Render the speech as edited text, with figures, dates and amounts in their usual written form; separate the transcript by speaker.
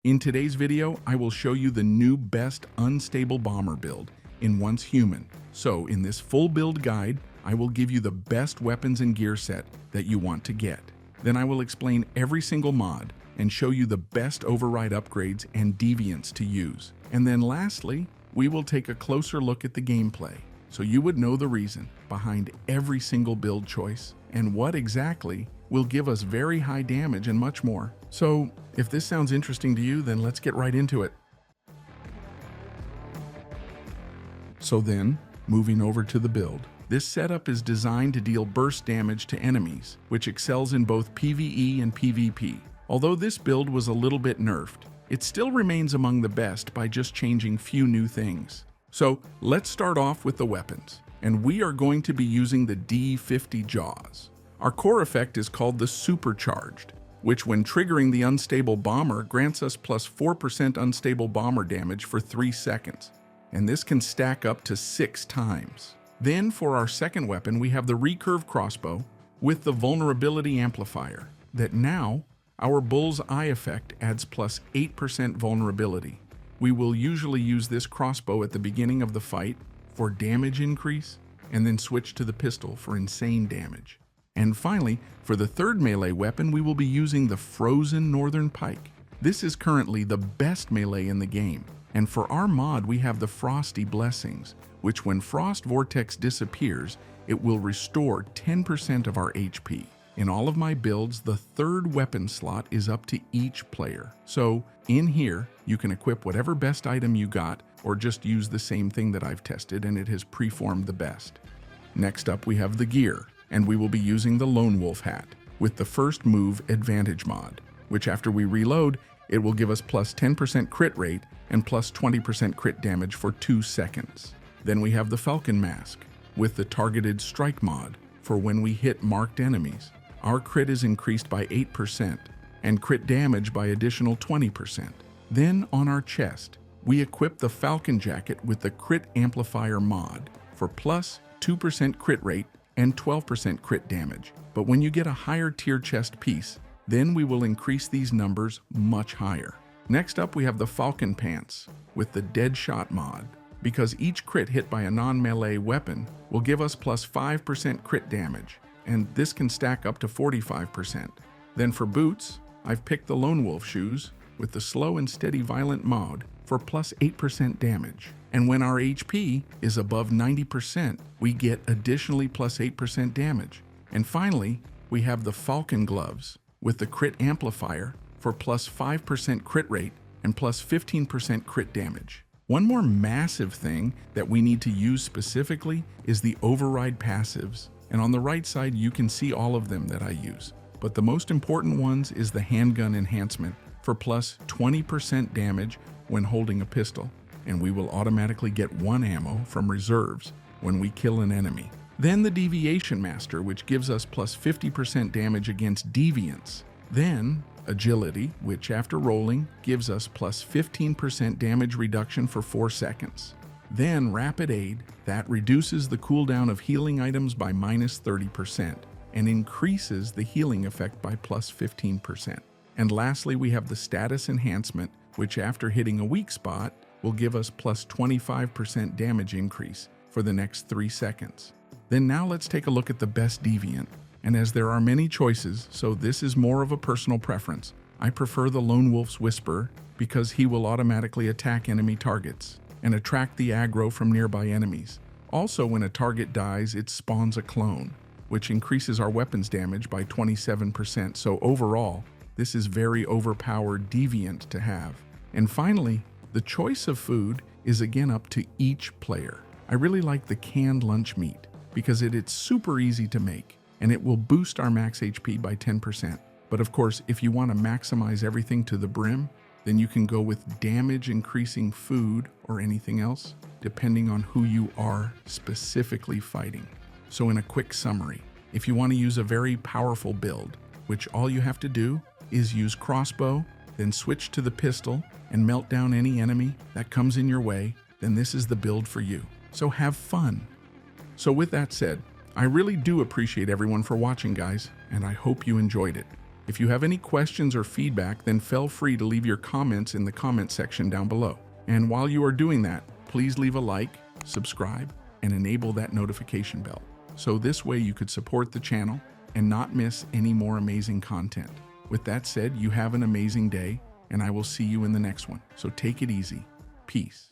Speaker 1: In today's video, I will show you the new best unstable bomber build in Once Human. So in this full build guide, I will give you the best weapons and gear set that you want to get. Then I will explain every single mod and show you the best override upgrades and deviants to use. And then lastly, we will take a closer look at the gameplay, so you would know the reason behind every single build choice and what exactly will give us very high damage and much more. So if this sounds interesting to you, then let's get right into it. So then, moving over to the build. This setup is designed to deal burst damage to enemies, which excels in both PvE and PvP. Although this build was a little bit nerfed, it still remains among the best by just changing few new things. So let's start off with the weapons, and we are going to be using the D50 Jaws. Our core effect is called the Supercharged, which when triggering the unstable bomber grants us plus 4% unstable bomber damage for 3 seconds, and this can stack up to 6 times. Then for our second weapon, we have the recurve crossbow with the vulnerability amplifier, that now our bull's eye effect adds plus 8% vulnerability. We will usually use this crossbow at the beginning of the fight for damage increase, and then switch to the pistol for insane damage. And finally, for the third melee weapon, we will be using the Frozen Northern Pike. This is currently the best melee in the game. And for our mod, we have the Frosty Blessings, which when Frost Vortex disappears, it will restore 10% of our HP. In all of my builds, the third weapon slot is up to each player. So in here, you can equip whatever best item you got, or just use the same thing that I've tested and it has preformed the best. Next up, we have the gear, and we will be using the Lone Wolf hat with the first move advantage mod, which after we reload, it will give us plus 10% crit rate and plus 20% crit damage for 2 seconds. Then we have the Falcon Mask with the targeted strike mod for when we hit marked enemies. Our crit is increased by 8% and crit damage by additional 20%. Then on our chest, we equip the Falcon Jacket with the crit amplifier mod for plus 2% crit rate and 12% crit damage. But when you get a higher tier chest piece, then we will increase these numbers much higher. Next up, we have the Falcon Pants with the Dead Shot mod, because each crit hit by a non-melee weapon will give us plus 5% crit damage, and this can stack up to 45%. Then for boots, I've picked the Lone Wolf shoes with the Slow and Steady Violent mod for plus 8% damage. And when our HP is above 90%, we get additionally plus 8% damage. And finally, we have the Falcon Gloves with the crit amplifier for plus 5% crit rate and plus 15% crit damage. One more massive thing that we need to use specifically is the override passives. And on the right side, you can see all of them that I use. But the most important ones is the handgun enhancement for plus 20% damage when holding a pistol. And we will automatically get 1 ammo from reserves when we kill an enemy. Then the Deviation Master, which gives us plus 50% damage against deviants. Then Agility, which after rolling gives us plus 15% damage reduction for 4 seconds. Then Rapid Aid, that reduces the cooldown of healing items by minus 30% and increases the healing effect by plus 15%. And lastly, we have the Status Enhancement, which after hitting a weak spot will give us plus 25% damage increase for the next 3 seconds. Then now let's take a look at the best deviant. And as there are many choices, so this is more of a personal preference, I prefer the Lone Wolf's Whisper because he will automatically attack enemy targets and attract the aggro from nearby enemies. Also, when a target dies, it spawns a clone, which increases our weapons damage by 27%. So overall, this is very overpowered deviant to have. And finally, the choice of food is again up to each player. I really like the canned lunch meat because it's super easy to make and it will boost our max HP by 10%. But of course, if you want to maximize everything to the brim, then you can go with damage increasing food or anything else, depending on who you are specifically fighting. So in a quick summary, if you want to use a very powerful build, which all you have to do is use crossbow, then switch to the pistol and melt down any enemy that comes in your way, then this is the build for you. So have fun. So with that said, I really do appreciate everyone for watching, guys, and I hope you enjoyed it. If you have any questions or feedback, then feel free to leave your comments in the comment section down below. And while you are doing that, please leave a like, subscribe, and enable that notification bell. So this way you could support the channel and not miss any more amazing content. With that said, you have an amazing day, and I will see you in the next one. So take it easy. Peace.